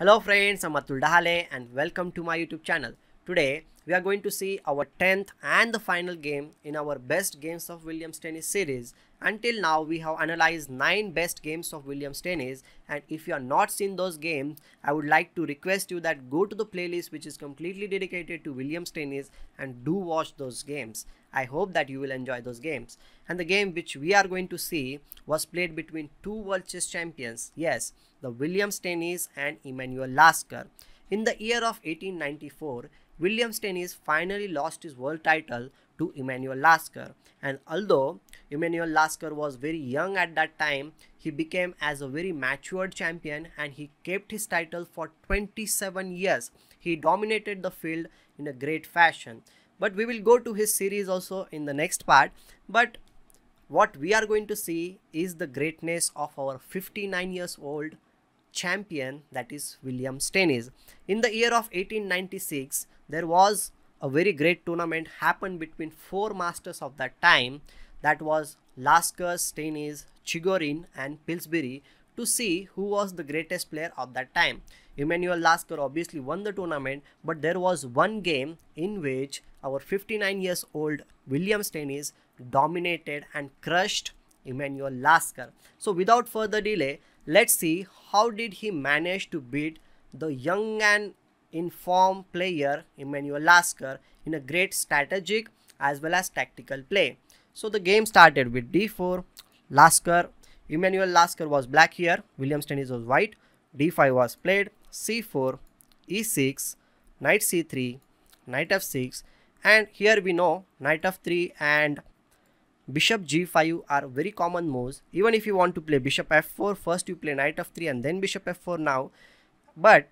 Hello friends, I'm Atul Dahale and welcome to my YouTube channel. Today we are going to see our 10th and the final game in our best games of William Steinitz series. Until now we have analyzed 9 best games of William Steinitz, and if you have not seen those games, I would like to request you that go to the playlist which is completely dedicated to William Steinitz and do watch those games. I hope that you will enjoy those games. And the game which we are going to see was played between two world chess champions. Yes, the William Steinitz and Emanuel Lasker. In the year of 1894, William Steinitz finally lost his world title to Emanuel Lasker. And although Emanuel Lasker was very young at that time, he became as a very matured champion and he kept his title for 27 years. He dominated the field in a great fashion. But we will go to his series also in the next part. But what we are going to see is the greatness of our 59 years old champion, that is William Steinitz. In the year of 1896, there was a very great tournament happened between 4 masters of that time, that was Lasker, Steinitz, Chigorin and Pilsbury, to see who was the greatest player of that time. Emanuel Lasker obviously won the tournament, but there was one game in which our 59 years old William Steinitz dominated and crushed Emanuel Lasker. So without further delay, let's see how did he manage to beat the young and informed player Emanuel Lasker in a great strategic as well as tactical play. So the game started with d4, Emanuel Lasker was black here, William Steinitz was white, d5 was played, c4, e6, knight c3, knight f6, and here we know knight f3 and bishop g5 are very common moves. Even if you want to play bishop f4, first you play knight f3 and then bishop f4 now. But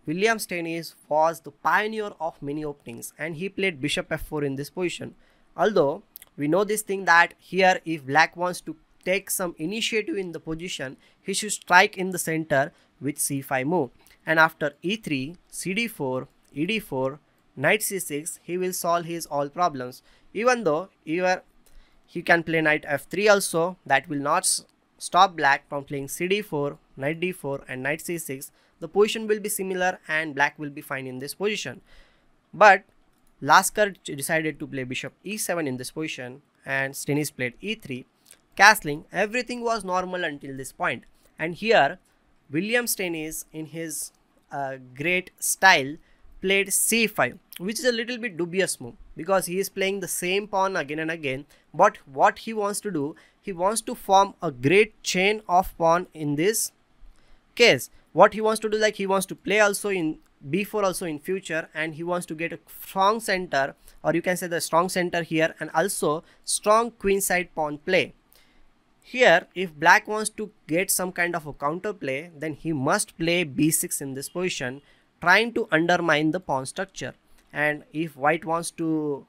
William Steinitz was the pioneer of many openings and he played bishop f4 in this position. Although we know this thing that here if black wants to take some initiative in the position, he should strike in the center with c5 move. And after e3, cd4, ed4, knight c6, he will solve his all problems. Even though he can play knight f3 also, that will not stop black from playing cd4, knight d4 and knight c6. The position will be similar and black will be fine in this position. But Lasker decided to play bishop e7 in this position and Steinitz played e3. Castling, everything was normal until this point. And here William Steinitz in his great style played c5, which is a little bit dubious move because he is playing the same pawn again and again. But what he wants to do, he wants to form a great chain of pawn in this case. What he wants to do, like he wants to play also in b4 also in future, and he wants to get a strong center, or you can say the strong center here, and also strong queenside pawn play. Here if black wants to get some kind of a counter play, then he must play b6 in this position, trying to undermine the pawn structure. And if white wants to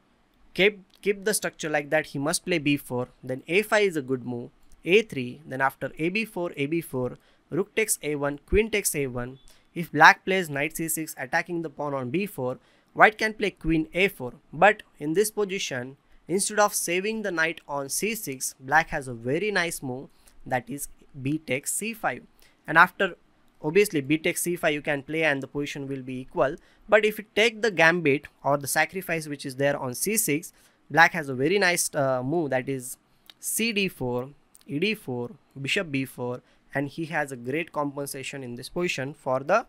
keep the structure like that, he must play b4, then a5 is a good move, a3, then after ab4, rook takes a1, queen takes a1. If black plays knight c6 attacking the pawn on b4, white can play queen a4. But in this position, instead of saving the knight on c6, black has a very nice move, that is b takes c5. And after obviously b takes c5 you can play and the position will be equal. But if you take the gambit or the sacrifice which is there on c6, black has a very nice move, that is cd4, ed4, bishop b4, and he has a great compensation in this position for the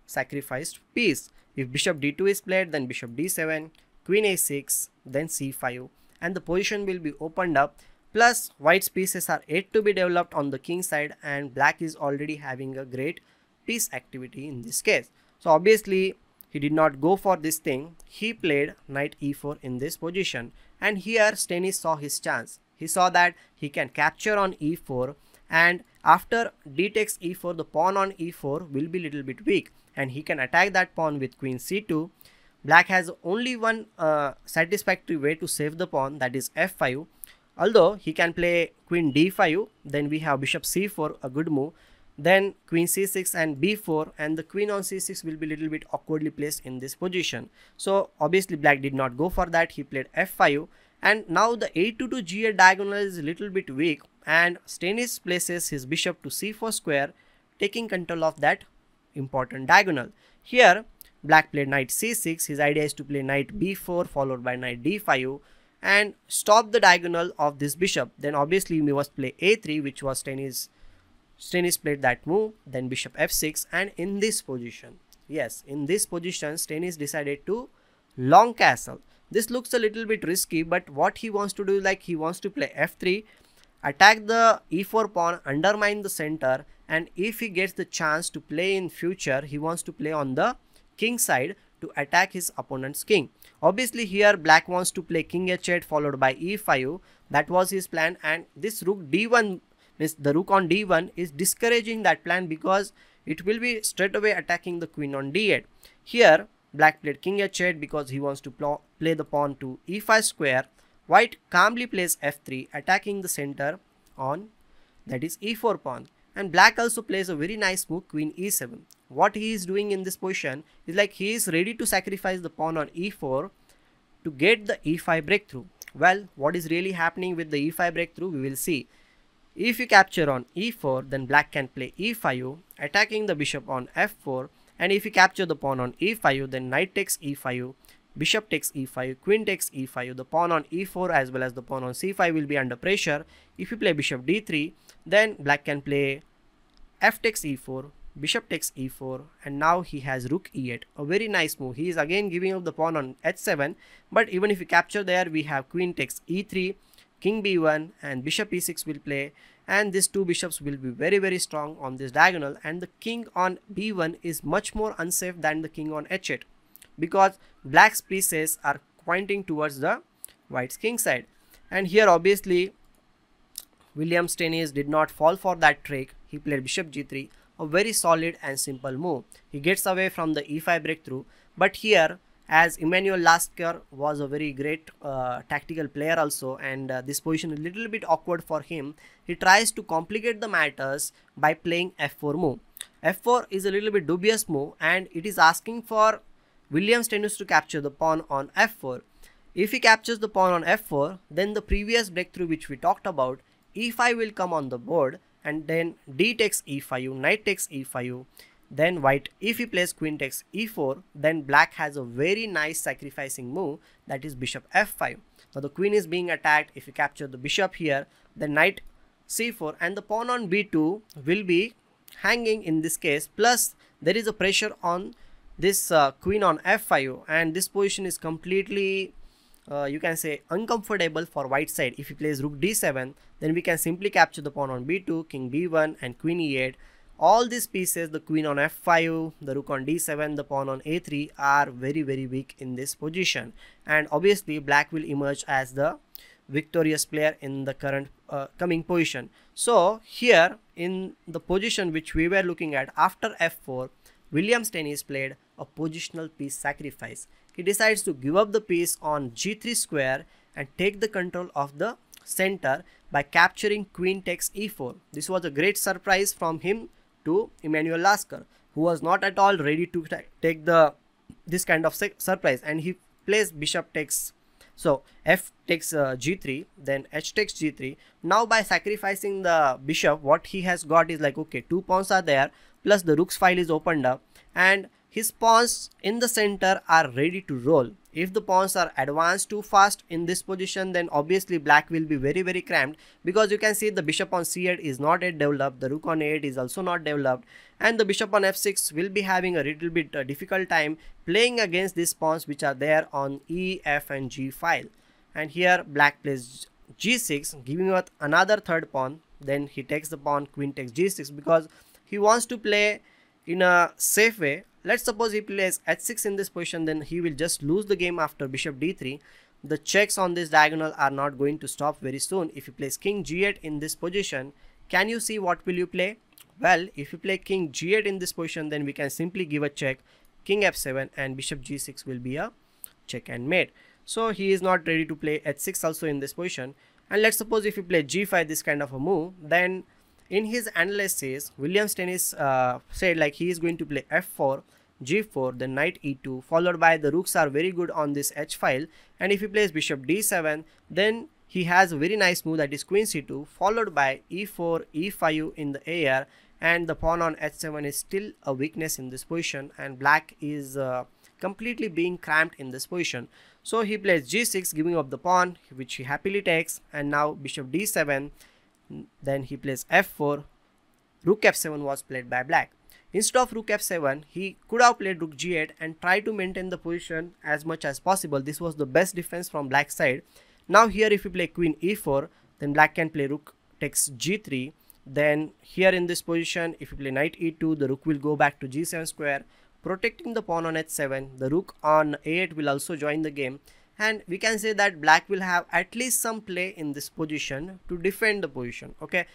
sacrificed piece. If bishop d2 is played, then bishop d7, queen a6, then c5, and the position will be opened up. Plus white's pieces are yet to be developed on the king side and black is already having a great piece activity in this case. So obviously he did not go for this thing. He played knight e4 in this position, and here Steinitz saw his chance. He saw that he can capture on e4, and after d takes e4, the pawn on e4 will be little bit weak and he can attack that pawn with queen c2. Black has only one satisfactory way to save the pawn, that is f5. Although he can play queen d5, then we have bishop c4, a good move, then queen c6 and b4, and the queen on c6 will be little bit awkwardly placed in this position. So obviously black did not go for that, he played f5, and now the a2 to g8 diagonal is a little bit weak and Steinitz places his bishop to c4 square, taking control of that important diagonal. Here black played knight c6. His idea is to play knight b4 followed by knight d5 and stop the diagonal of this bishop. Then obviously we must play a3, which was Steinitz played that move. Then bishop f6, and in this position, yes, in this position Steinitz decided to long castle. This looks a little bit risky, but what he wants to do is like he wants to play f3, attack the e4 pawn, undermine the center, and if he gets the chance to play in future, he wants to play on the king side to attack his opponent's king. Obviously here black wants to play king h8 followed by e5. That was his plan, and this rook d1 means the rook on d1 is discouraging that plan because it will be straight away attacking the queen on d8. Here black played king h8 because he wants to play the pawn to e5 square. White calmly plays f3, attacking the center on, that is, e4 pawn. And black also plays a very nice move, queen e7. What he is doing in this position is like he is ready to sacrifice the pawn on e4 to get the e5 breakthrough. Well, what is really happening with the e5 breakthrough, we will see. If you capture on e4, then black can play e5, attacking the bishop on f4. And if you capture the pawn on e5, then knight takes e5, bishop takes e5, queen takes e5, the pawn on e4 as well as the pawn on c5 will be under pressure. If you play bishop d3, then black can play f takes e4, bishop takes e4, and now he has rook e8, a very nice move. He is again giving up the pawn on h7, but even if you capture there, we have queen takes e3, king b1, and bishop e6 will play, and these two bishops will be very strong on this diagonal, and the king on b1 is much more unsafe than the king on h8 because black's pieces are pointing towards the white's king side. And here obviously William Steinitz did not fall for that trick. He played bishop g3, a very solid and simple move. He gets away from the e5 breakthrough, but here, as Emanuel Lasker was a very great tactical player also, and this position is a little bit awkward for him, he tries to complicate the matters by playing f4 move. f4 is a little bit dubious move, and it is asking for William Steinitz to capture the pawn on f4. If he captures the pawn on f4, then the previous breakthrough which we talked about, e5 will come on the board, and then d takes e5, knight takes e5. Then white, if he plays queen takes e4, then black has a very nice sacrificing move, that is bishop f5. Now the queen is being attacked. If you capture the bishop here, then knight c4, and the pawn on b2 will be hanging in this case, plus there is a pressure on this queen on f5, and this position is completely you can say uncomfortable for white side. If he plays rook d7, then we can simply capture the pawn on b2, king b1, and queen e8. All these pieces, the queen on f5, the rook on d7, the pawn on a3, are very weak in this position, and obviously black will emerge as the victorious player in the current coming position. So here in the position which we were looking at after f4, William Steinitz played a positional piece sacrifice. He decides to give up the piece on g3 square and take the control of the center by capturing queen takes e4. This was a great surprise from him to Emanuel Lasker, who was not at all ready to take this kind of surprise, and he plays bishop takes, so f takes g3, then h takes g3. Now by sacrificing the bishop, what he has got is like, okay, two pawns are there, plus the rook's file is opened up, and his pawns in the center are ready to roll. If the pawns are advanced too fast in this position, then obviously black will be very cramped, because you can see the bishop on c8 is not yet developed, the rook on a8 is also not developed, and the bishop on f6 will be having a little bit difficult time playing against these pawns which are there on e, f, and g file. And here black plays g6, giving out another third pawn. Then he takes the pawn, queen takes g6, because he wants to play in a safe way. Let's suppose he plays h6 in this position, then he will just lose the game after bishop d3. The checks on this diagonal are not going to stop very soon. If he plays king g8 in this position, can you see what will you play? Well, if you play king g8 in this position, then we can simply give a check, king f7, and bishop g6 will be a check and mate. So he is not ready to play h6 also in this position. And let's suppose if you play g5, this kind of a move, then in his analysis, William Steinitz said like he is going to play f4, g4, then knight e2, followed by the rooks are very good on this h file, and if he plays bishop d7, then he has a very nice move, that is queen c2, followed by e4, e5 in the air, and the pawn on h7 is still a weakness in this position, and black is completely being cramped in this position. So he plays g6, giving up the pawn, which he happily takes, and now bishop d7. Then he plays f4. Rook f7 was played by black. Instead of rook f7, he could have played rook g8 and try to maintain the position as much as possible. This was the best defense from black side. Now here if you play queen e4, then black can play rook takes g3. Then here in this position, if you play knight e2, the rook will go back to g7 square, protecting the pawn on h7. The rook on a8 will also join the game, and we can say that black will have at least some play in this position to defend the position. Okay,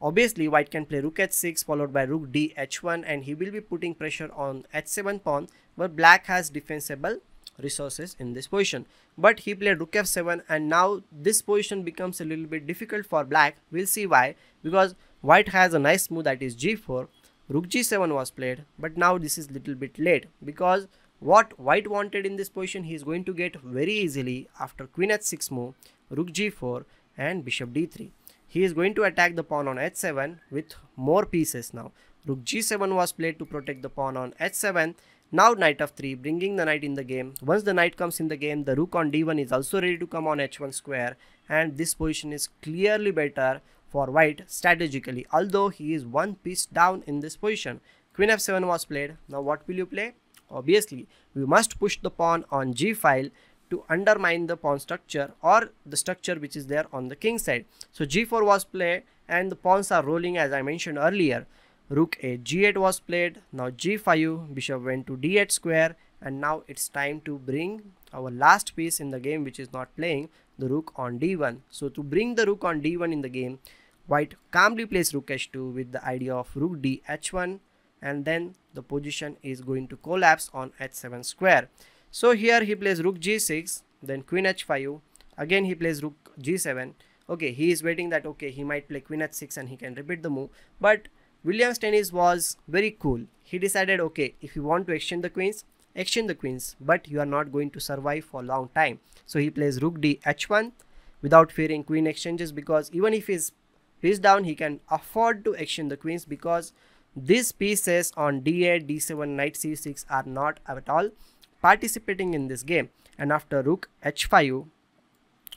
obviously white can play rook h6 followed by rook d h1, and he will be putting pressure on h7 pawn, but black has defensible resources in this position. But he played rook f7, and now this position becomes a little bit difficult for black. We'll see why, because white has a nice move, that is g4. Rook g7 was played, but now this is little bit late, because what white wanted in this position he is going to get very easily after queen h6 move, rook g4 and bishop d3. He is going to attack the pawn on h7 with more pieces now. Rook g7 was played to protect the pawn on h7. Now knight f3, bringing the knight in the game. Once the knight comes in the game, the rook on d1 is also ready to come on h1 square, and this position is clearly better for white strategically, although he is one piece down in this position. Queen f7 was played. Now what will you play? Obviously, we must push the pawn on g file to undermine the pawn structure or the structure which is there on the king side. So g4 was played, and the pawns are rolling as I mentioned earlier. Rook a g8 was played. Now g5, bishop went to d8 square, and now it's time to bring our last piece in the game which is not playing, the rook on d1. So to bring the rook on d1 in the game, white calmly plays rook h2 with the idea of rook d h1, and then the position is going to collapse on h7 square. So here he plays rook g6, then queen h5, again he plays rook g7. Okay, he is waiting that okay, he might play queen h6 and he can repeat the move, but William Steinitz was very cool. He decided, okay, if you want to exchange the queens, but you are not going to survive for a long time. So he plays rook d h1 without fearing queen exchanges, because even if he's piece down, he can afford to exchange the queens, because these pieces on d8, d7, knight c6 are not at all participating in this game. And after rook h5,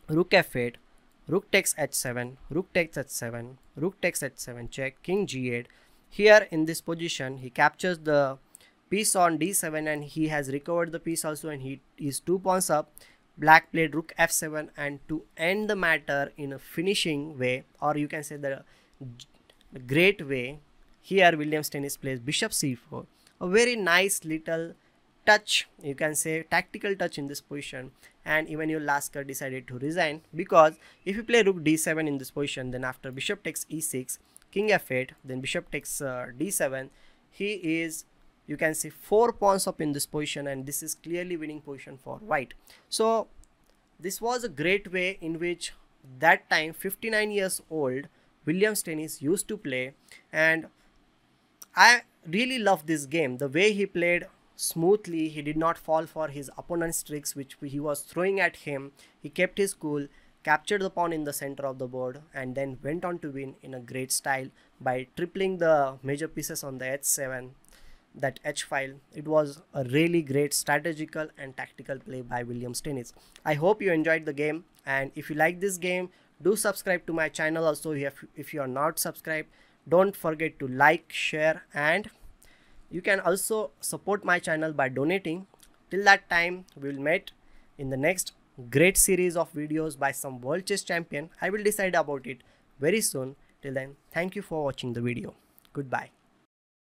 rook f8, rook takes h7, rook takes h7, rook takes h7 check, king g8. Here in this position, he captures the piece on d7, and he has recovered the piece also, and he is 2 pawns up. Black played rook f7, and to end the matter in a finishing way, or you can say the great way, here William Steinitz plays bishop c4. A very nice little touch, you can say tactical touch in this position, and Emanuel Lasker decided to resign, because if you play rook d7 in this position, then after bishop takes e6, king f8, then bishop takes d7, he is, you can say, 4 pawns up in this position, and this is clearly winning position for white. So this was a great way in which that time 59 years old William Steinitz used to play, and I really love this game. The way he played smoothly, he did not fall for his opponent's tricks which he was throwing at him. He kept his cool, captured the pawn in the center of the board, and then went on to win in a great style by tripling the major pieces on the h7, that h file. It was a really great strategical and tactical play by William Steinitz. I hope you enjoyed the game, and if you like this game, do subscribe to my channel also. If you are not subscribed, don't forget to like, share, and you can also support my channel by donating. Till that time, we will meet in the next great series of videos by some world chess champion. I will decide about it very soon. Till then, thank you for watching the video. Goodbye.